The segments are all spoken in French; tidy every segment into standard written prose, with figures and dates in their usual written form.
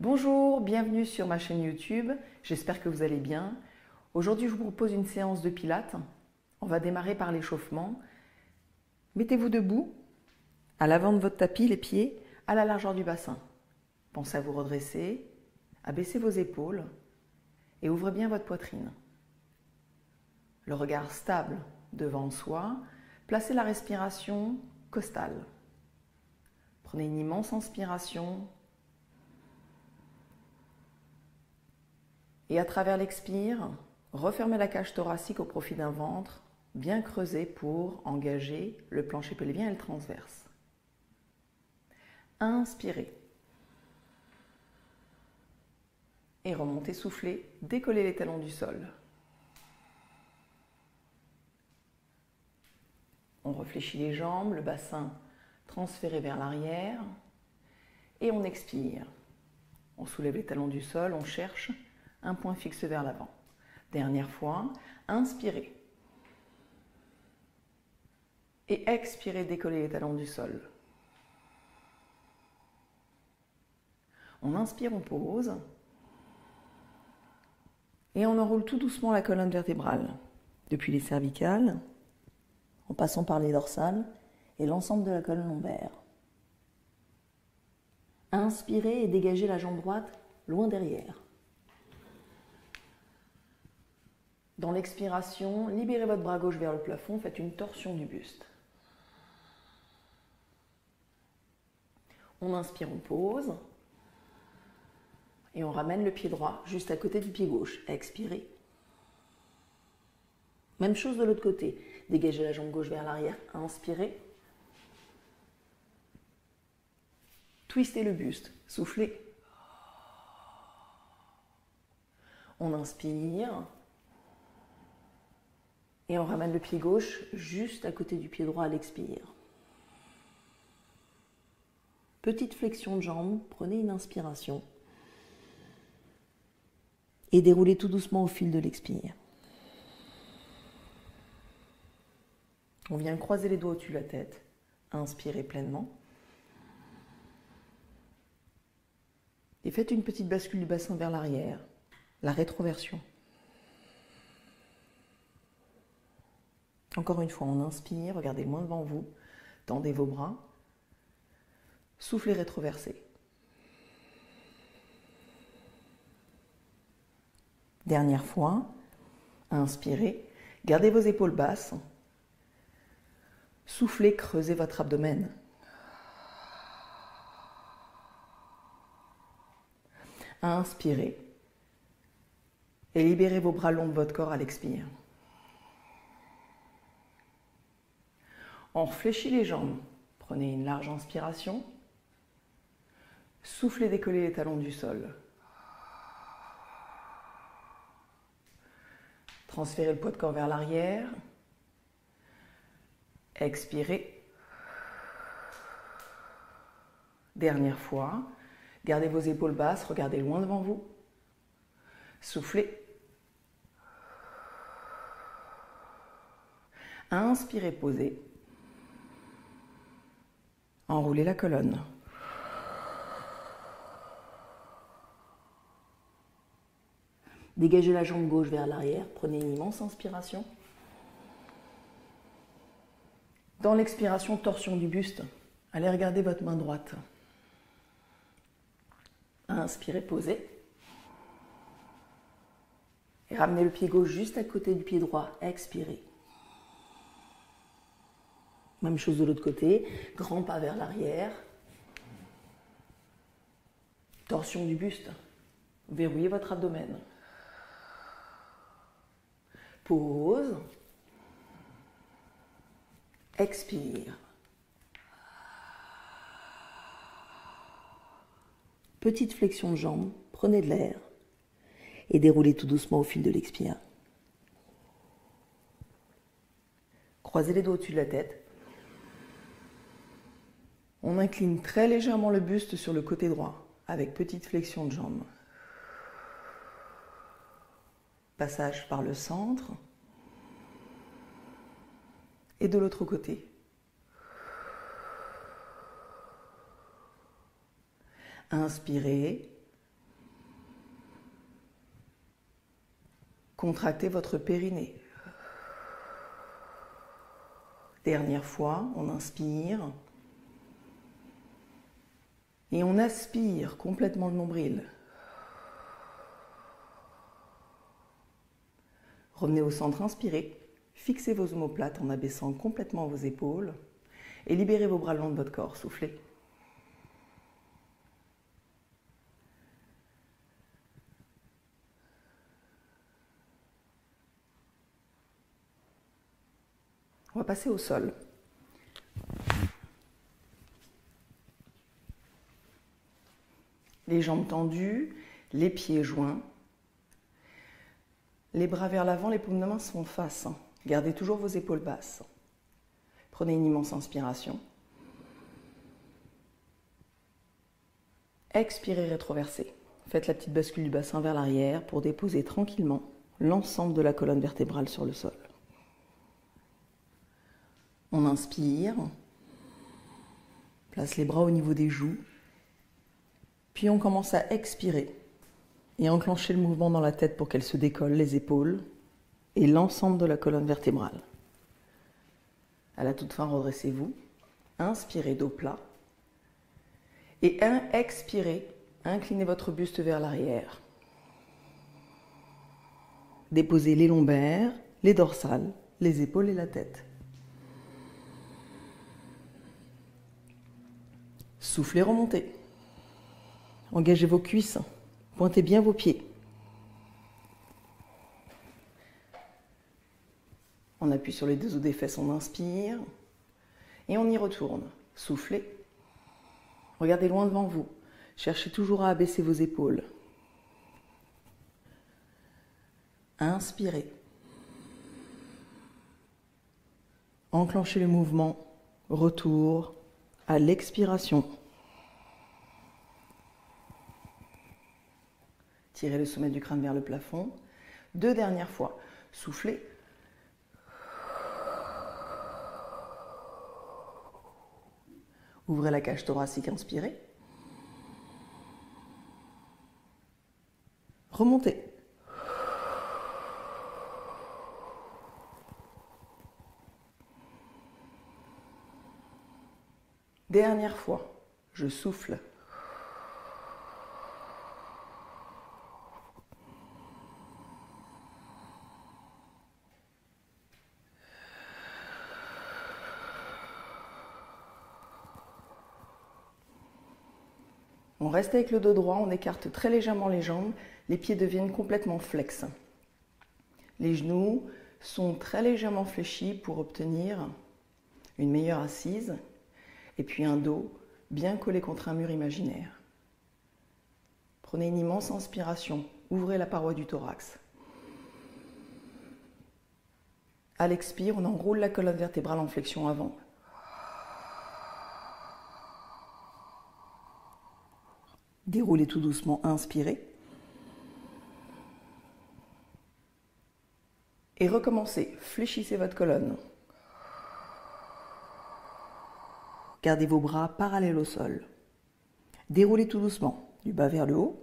Bonjour, bienvenue sur ma chaîne YouTube, j'espère que vous allez bien. Aujourd'hui je vous propose une séance de pilates. On va démarrer par l'échauffement. Mettez-vous debout, à l'avant de votre tapis, les pieds à la largeur du bassin. Pensez à vous redresser, à baisser vos épaules et ouvrez bien votre poitrine. Le regard stable devant soi, placez la respiration costale. Prenez une immense inspiration. Et à travers l'expire, refermez la cage thoracique au profit d'un ventre bien creusé pour engager le plancher pelvien et le transverse. Inspirez. Et remontez, soufflez, décollez les talons du sol. On réfléchit les jambes, le bassin transféré vers l'arrière. Et on expire. On soulève les talons du sol, on cherche un point fixe vers l'avant. Dernière fois, inspirez. Et expirez, décollez les talons du sol. On inspire, on pose. Et on enroule tout doucement la colonne vertébrale, depuis les cervicales, en passant par les dorsales et l'ensemble de la colonne lombaire. Inspirez et dégagez la jambe droite loin derrière. Dans l'expiration, libérez votre bras gauche vers le plafond, faites une torsion du buste. On inspire, on pose. Et on ramène le pied droit juste à côté du pied gauche. Expirez. Même chose de l'autre côté. Dégagez la jambe gauche vers l'arrière. Inspirez. Twistez le buste. Soufflez. On inspire. Et on ramène le pied gauche juste à côté du pied droit à l'expire. Petite flexion de jambe. Prenez une inspiration. Et déroulez tout doucement au fil de l'expire. On vient croiser les doigts au-dessus de la tête. Inspirez pleinement. Et faites une petite bascule du bassin vers l'arrière, la rétroversion. Encore une fois, on inspire, regardez loin devant vous, tendez vos bras, soufflez rétroversé. Dernière fois, inspirez, gardez vos épaules basses, soufflez, creusez votre abdomen. Inspirez et libérez vos bras longs de votre corps à l'expire. On réfléchit les jambes, prenez une large inspiration, soufflez, décollez les talons du sol. Transférez le poids de corps vers l'arrière. Expirez. Dernière fois. Gardez vos épaules basses, regardez loin devant vous. Soufflez. Inspirez, posez. Enroulez la colonne. Dégagez la jambe gauche vers l'arrière, prenez une immense inspiration. Dans l'expiration, torsion du buste. Allez regarder votre main droite. Inspirez, posez. Et ramenez le pied gauche juste à côté du pied droit. Expirez. Même chose de l'autre côté. Grand pas vers l'arrière. Torsion du buste. Verrouillez votre abdomen. Pause. Expire. Petite flexion de jambe, prenez de l'air et déroulez tout doucement au fil de l'expire. Croisez les doigts au-dessus de la tête. On incline très légèrement le buste sur le côté droit avec petite flexion de jambe. Passage par le centre et de l'autre côté. Inspirez, Contractez votre périnée. Dernière fois, on inspire. Et on aspire complètement le nombril. Revenez au centre, inspirez. Fixez vos omoplates en abaissant complètement vos épaules. Et libérez vos bras le long de votre corps. Soufflez. On va passer au sol. Les jambes tendues, les pieds joints. Les bras vers l'avant, les paumes de main sont en face. Gardez toujours vos épaules basses. Prenez une immense inspiration. Expirez, rétroversez. Faites la petite bascule du bassin vers l'arrière pour déposer tranquillement l'ensemble de la colonne vertébrale sur le sol. On inspire, place les bras au niveau des joues, puis on commence à expirer et enclencher le mouvement dans la tête pour qu'elle se décolle, les épaules et l'ensemble de la colonne vertébrale. À la toute fin, redressez-vous, inspirez dos plat et expirez, inclinez votre buste vers l'arrière. Déposez les lombaires, les dorsales, les épaules et la tête. Soufflez, remontez. Engagez vos cuisses, pointez bien vos pieds. On appuie sur les deux os des fesses, on inspire et on y retourne. Soufflez. Regardez loin devant vous. Cherchez toujours à abaisser vos épaules. Inspirez. Enclenchez le mouvement. Retour à l'expiration. Tirez le sommet du crâne vers le plafond. 2 dernières fois. Soufflez. Ouvrez la cage thoracique, inspirez. Remontez. Dernière fois, je souffle. On reste avec le dos droit, on écarte très légèrement les jambes, les pieds deviennent complètement flex. Les genoux sont très légèrement fléchis pour obtenir une meilleure assise et puis un dos bien collé contre un mur imaginaire. Prenez une immense inspiration, ouvrez la paroi du thorax. À l'expire, on enroule la colonne vertébrale en flexion avant. Déroulez tout doucement, inspirez. Et recommencez, fléchissez votre colonne. Gardez vos bras parallèles au sol. Déroulez tout doucement, du bas vers le haut.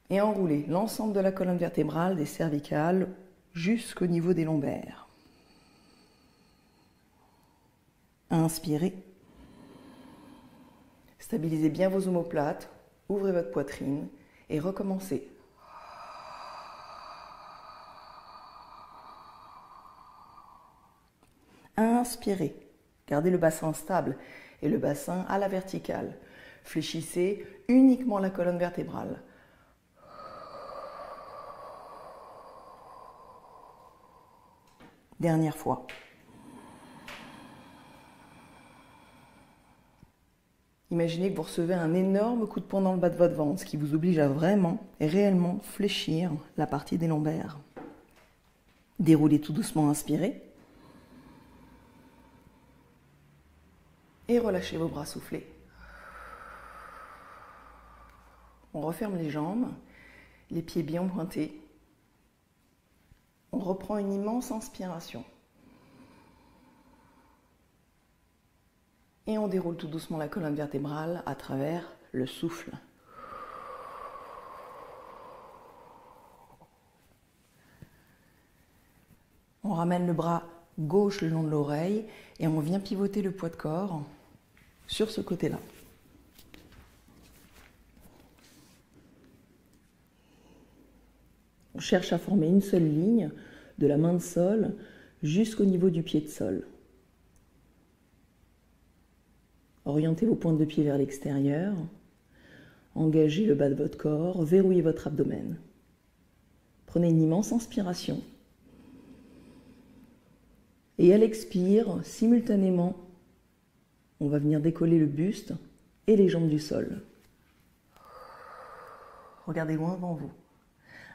Et enroulez l'ensemble de la colonne vertébrale, des cervicales, jusqu'au niveau des lombaires. Inspirez. Stabilisez bien vos omoplates, ouvrez votre poitrine et recommencez. Inspirez, gardez le bassin stable et le bassin à la verticale. Fléchissez uniquement la colonne vertébrale. Dernière fois. Imaginez que vous recevez un énorme coup de poing dans le bas de votre ventre, ce qui vous oblige à vraiment et réellement fléchir la partie des lombaires. Déroulez tout doucement, inspirez. Et relâchez vos bras, soufflez. On referme les jambes, les pieds bien pointés. On reprend une immense inspiration. Et on déroule tout doucement la colonne vertébrale à travers le souffle. On ramène le bras gauche le long de l'oreille et on vient pivoter le poids de corps sur ce côté-là. On cherche à former une seule ligne de la main de sol jusqu'au niveau du pied de sol. Orientez vos pointes de pied vers l'extérieur. Engagez le bas de votre corps, verrouillez votre abdomen. Prenez une immense inspiration. Et à l'expire, simultanément, on va venir décoller le buste et les jambes du sol. Regardez loin devant vous.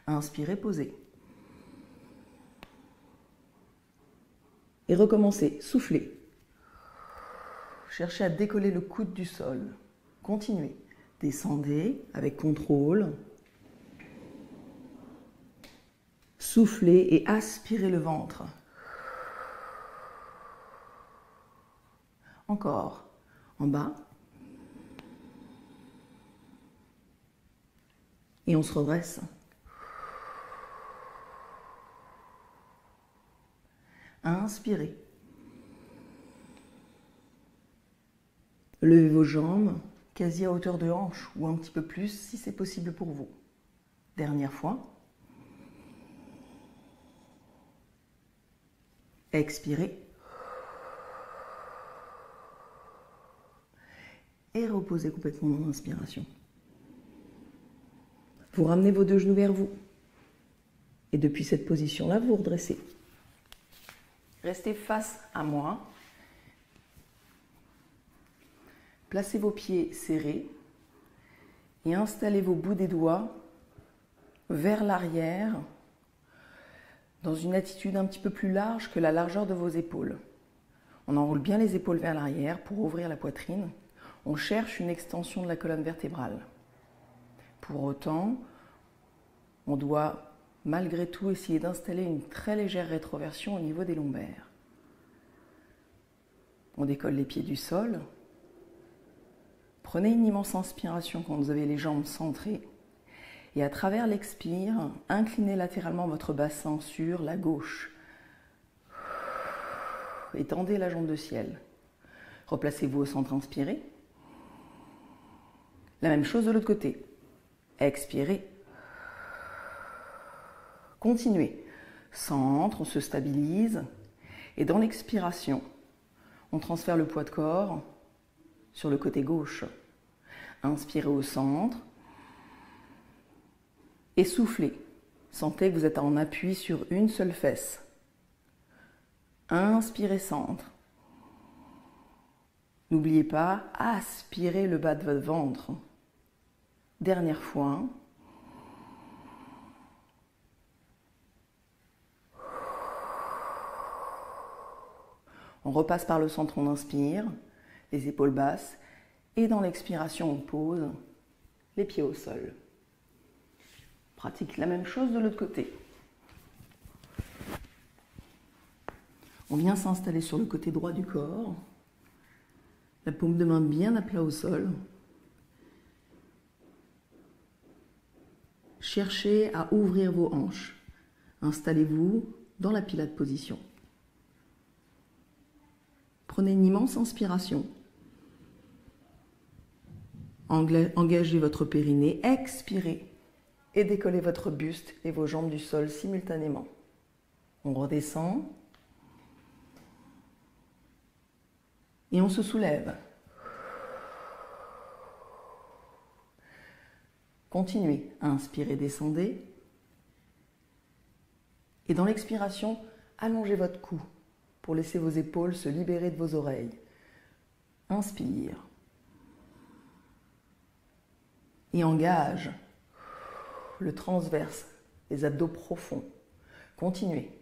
Inspirez, posez. Et recommencez, soufflez. Cherchez à décoller le coude du sol. Continuez. Descendez avec contrôle. Soufflez et aspirez le ventre. Encore. En bas. Et on se redresse. Inspirez. Levez vos jambes quasi à hauteur de hanche ou un petit peu plus si c'est possible pour vous. Dernière fois. Expirez. Et reposez complètement dans l'inspiration. Vous ramenez vos deux genoux vers vous. Et depuis cette position-là, vous redressez. Restez face à moi. Placez vos pieds serrés et installez vos bouts des doigts vers l'arrière dans une attitude un petit peu plus large que la largeur de vos épaules. On enroule bien les épaules vers l'arrière pour ouvrir la poitrine. On cherche une extension de la colonne vertébrale. Pour autant, on doit malgré tout essayer d'installer une très légère rétroversion au niveau des lombaires. On décolle les pieds du sol. Prenez une immense inspiration quand vous avez les jambes centrées. Et à travers l'expire, inclinez latéralement votre bassin sur la gauche. Étendez la jambe de ciel. Replacez-vous au centre, inspirez. La même chose de l'autre côté. Expirez. Continuez. Centre, on se stabilise. Et dans l'expiration, on transfère le poids de corps sur le côté gauche. Inspirez au centre. Et soufflez. Sentez que vous êtes en appui sur une seule fesse. Inspirez, centre. N'oubliez pas, aspirez le bas de votre ventre. Dernière fois. On repasse par le centre, on inspire, les épaules basses. Et dans l'expiration, on pose les pieds au sol. Pratique la même chose de l'autre côté. On vient s'installer sur le côté droit du corps. La paume de main bien à plat au sol. Cherchez à ouvrir vos hanches. Installez-vous dans la pilate position. Prenez une immense inspiration. Engagez votre périnée, expirez et décollez votre buste et vos jambes du sol simultanément. On redescend et on se soulève. Continuez, inspirez, descendez. Et dans l'expiration, allongez votre cou pour laisser vos épaules se libérer de vos oreilles. Inspire. Et engage le transverse, les abdos profonds. Continuez.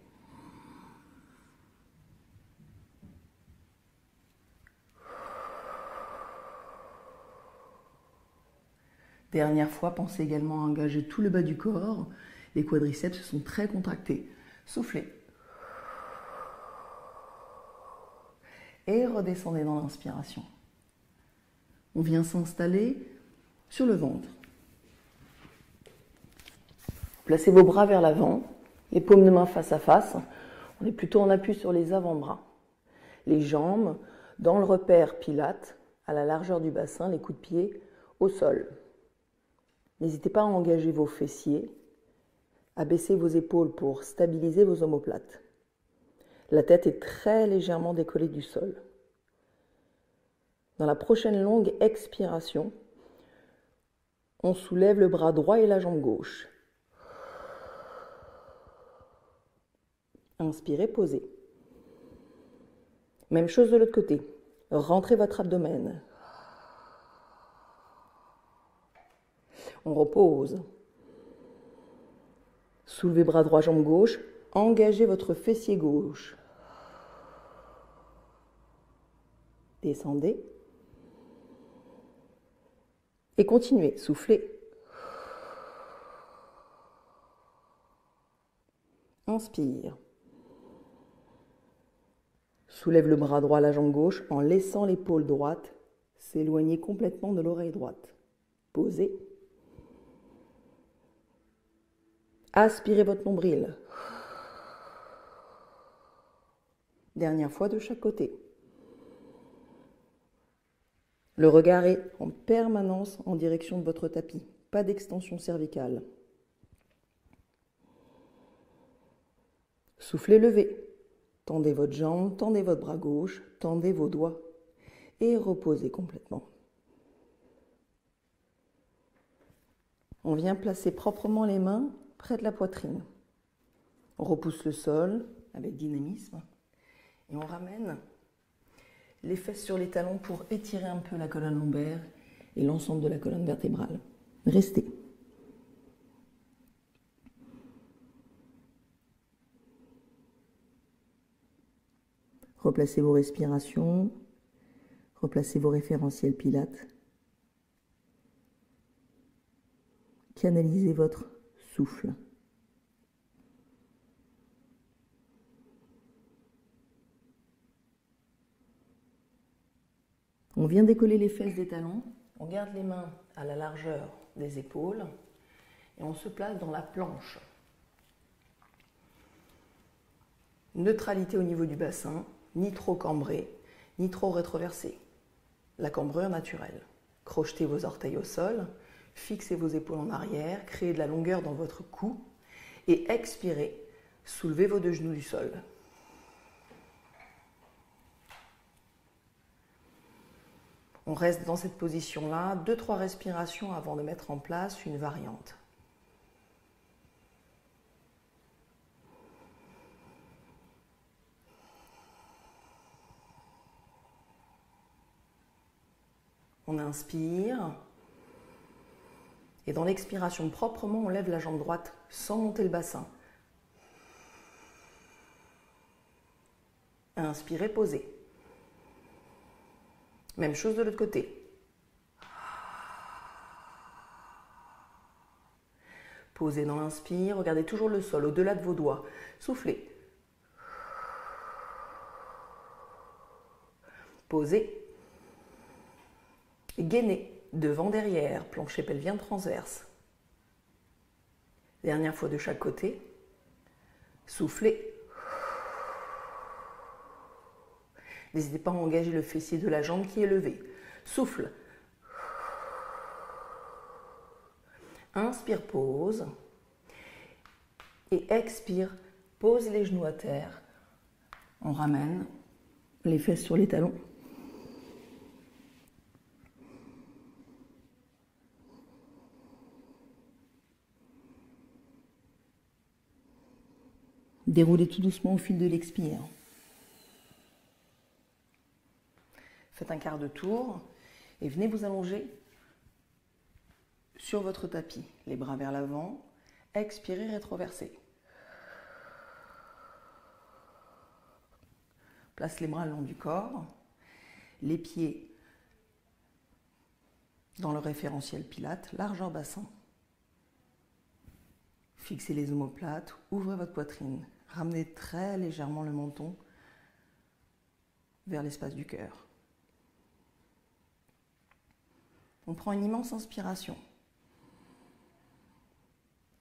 Dernière fois, pensez également à engager tout le bas du corps. Les quadriceps sont très contractés. Soufflez. Et redescendez dans l'inspiration. On vient s'installer sur le ventre. Placez vos bras vers l'avant, les paumes de main face à face. On est plutôt en appui sur les avant-bras. Les jambes dans le repère Pilates, à la largeur du bassin, les coups de pied au sol. N'hésitez pas à engager vos fessiers, à baisser vos épaules pour stabiliser vos omoplates. La tête est très légèrement décollée du sol. Dans la prochaine longue expiration, on soulève le bras droit et la jambe gauche. Inspirez, posez. Même chose de l'autre côté. Rentrez votre abdomen. On repose. Soulevez bras droit, jambe gauche. Engagez votre fessier gauche. Descendez. Et continuez. Soufflez. Inspire. Soulève le bras droit, la jambe gauche en laissant l'épaule droite s'éloigner complètement de l'oreille droite. Posez. Aspirez votre nombril. Dernière fois de chaque côté. Le regard est en permanence en direction de votre tapis. Pas d'extension cervicale. Soufflez, levez. Tendez votre jambe, tendez votre bras gauche, tendez vos doigts et reposez complètement. On vient placer proprement les mains près de la poitrine. On repousse le sol avec dynamisme et on ramène les fesses sur les talons pour étirer un peu la colonne lombaire et l'ensemble de la colonne vertébrale. Restez. Replacez vos respirations, replacez vos référentiels Pilates. Canalisez votre souffle. On vient décoller les fesses des talons, on garde les mains à la largeur des épaules et on se place dans la planche. Neutralité au niveau du bassin, ni trop cambré, ni trop rétroversé. La cambrure naturelle. Crochetez vos orteils au sol, fixez vos épaules en arrière, créez de la longueur dans votre cou et expirez, soulevez vos deux genoux du sol. On reste dans cette position-là, 2-3 respirations avant de mettre en place une variante. On inspire. Et dans l'expiration proprement, on lève la jambe droite sans monter le bassin. Inspirez, posez. Même chose de l'autre côté. Posez dans l'inspire, regardez toujours le sol au-delà de vos doigts. Soufflez. Posez. Gainez, devant, derrière, plancher pelvien transverse. Dernière fois de chaque côté. Soufflez. N'hésitez pas à engager le fessier de la jambe qui est levé. Souffle. Inspire, pose. Et expire, pose les genoux à terre. On ramène les fesses sur les talons. Déroulez tout doucement au fil de l'expire. Faites un quart de tour et venez vous allonger sur votre tapis. Les bras vers l'avant. Expirez, rétroversez. Place les bras le long du corps. Les pieds dans le référentiel Pilates, largeur bassin. Fixez les omoplates, ouvrez votre poitrine. Ramenez très légèrement le menton vers l'espace du cœur. On prend une immense inspiration.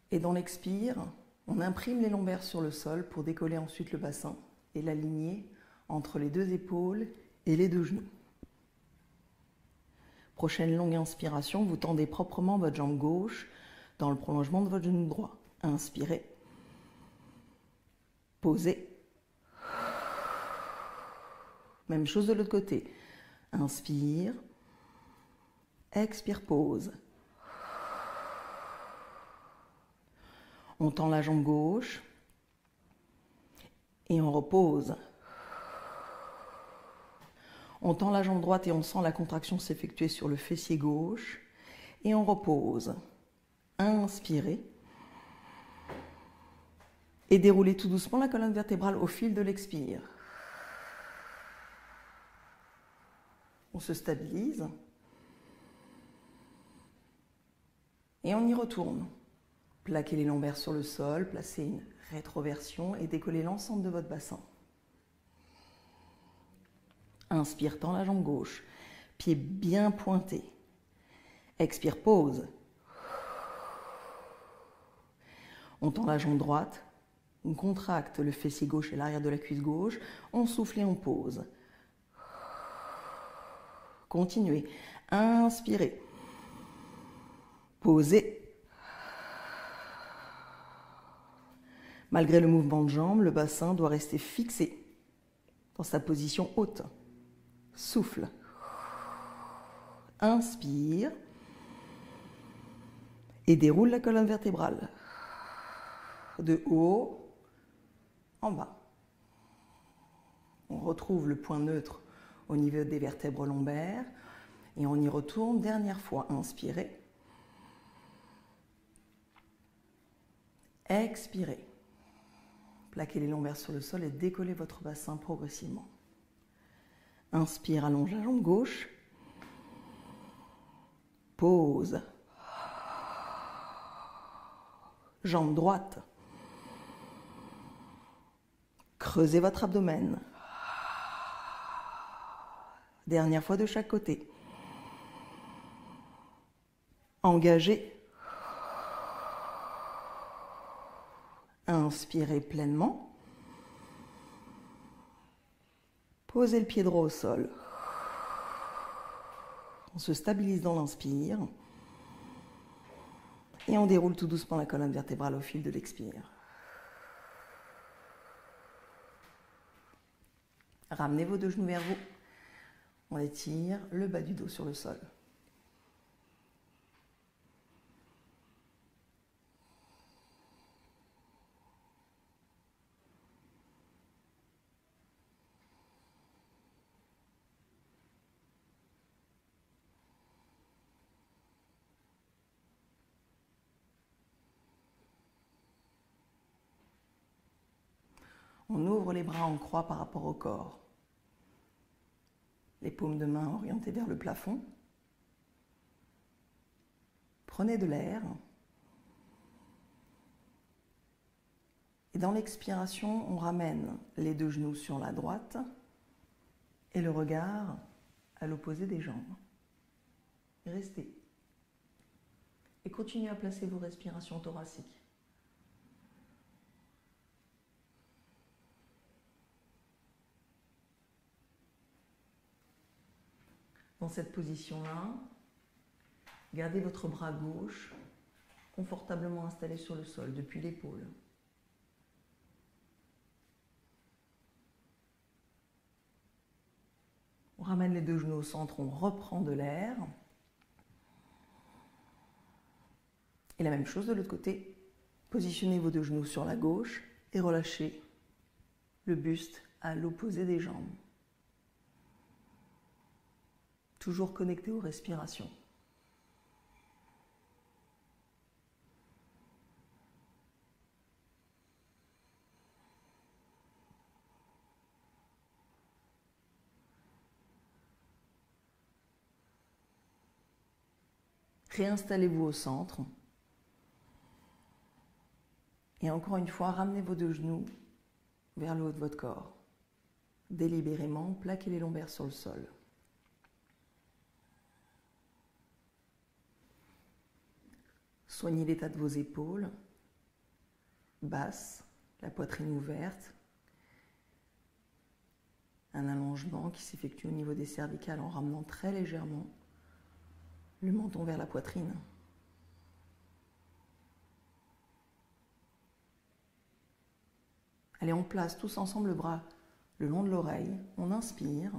Et dans l'expire, On imprime les lombaires sur le sol pour décoller ensuite le bassin et l'aligner entre les deux épaules et les deux genoux. Prochaine longue inspiration, vous tendez proprement votre jambe gauche dans le prolongement de votre genou droit. Inspirez. Posez. Même chose de l'autre côté. Inspire. Expire, pose. On tend la jambe gauche et on repose. On tend la jambe droite et on sent la contraction s'effectuer sur le fessier gauche et on repose. Inspirez. Et déroulez tout doucement la colonne vertébrale au fil de l'expire. On se stabilise. Et on y retourne. Plaquez les lombaires sur le sol, placez une rétroversion et décollez l'ensemble de votre bassin. Inspire, tend la jambe gauche, pied bien pointé. Expire, pose. On tend la jambe droite, on contracte le fessier gauche et l'arrière de la cuisse gauche, on souffle et on pose. Continuez. Inspirez. Posez. Malgré le mouvement de jambe, le bassin doit rester fixé dans sa position haute. Souffle. Inspire. Et déroule la colonne vertébrale. De haut en bas. On retrouve le point neutre au niveau des vertèbres lombaires. Et on y retourne dernière fois. Inspirez. Expirez. Plaquez les lombaires sur le sol et décollez votre bassin progressivement. Inspire, allonge la jambe gauche. Pose. Jambe droite. Creusez votre abdomen. Dernière fois de chaque côté. Engagez. Inspirez pleinement. Posez le pied droit au sol. On se stabilise dans l'inspire. Et on déroule tout doucement la colonne vertébrale au fil de l'expire. Ramenez vos deux genoux vers vous. On étire le bas du dos sur le sol. On ouvre les bras en croix par rapport au corps. Les paumes de main orientées vers le plafond. Prenez de l'air. Et dans l'expiration, on ramène les deux genoux sur la droite et le regard à l'opposé des jambes. Restez. Et continuez à placer vos respirations thoraciques. Dans cette position-là, gardez votre bras gauche confortablement installé sur le sol depuis l'épaule. On ramène les deux genoux au centre, on reprend de l'air. Et la même chose de l'autre côté. Positionnez vos deux genoux sur la gauche et relâchez le buste à l'opposé des jambes. Toujours connecté aux respirations. Réinstallez-vous au centre. Et encore une fois, ramenez vos deux genoux vers le haut de votre corps. Délibérément, plaquez les lombaires sur le sol. Soignez l'état de vos épaules. basse, la poitrine ouverte. Un allongement qui s'effectue au niveau des cervicales en ramenant très légèrement le menton vers la poitrine. Allez, on place tous ensemble le bras le long de l'oreille. On inspire.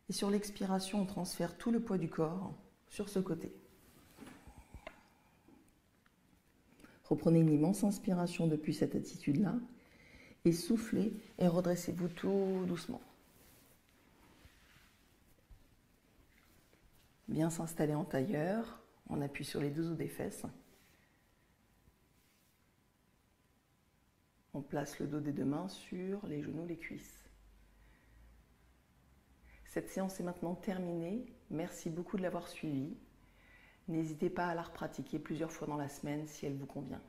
Et sur l'expiration, on transfère tout le poids du corps sur ce côté. Reprenez une immense inspiration depuis cette attitude-là. Et soufflez et redressez-vous tout doucement. Bien s'installer en tailleur, on appuie sur les deux os des fesses. On place le dos des deux mains sur les genoux, les cuisses. Cette séance est maintenant terminée. Merci beaucoup de l'avoir suivie. N'hésitez pas à la repratiquer plusieurs fois dans la semaine si elle vous convient.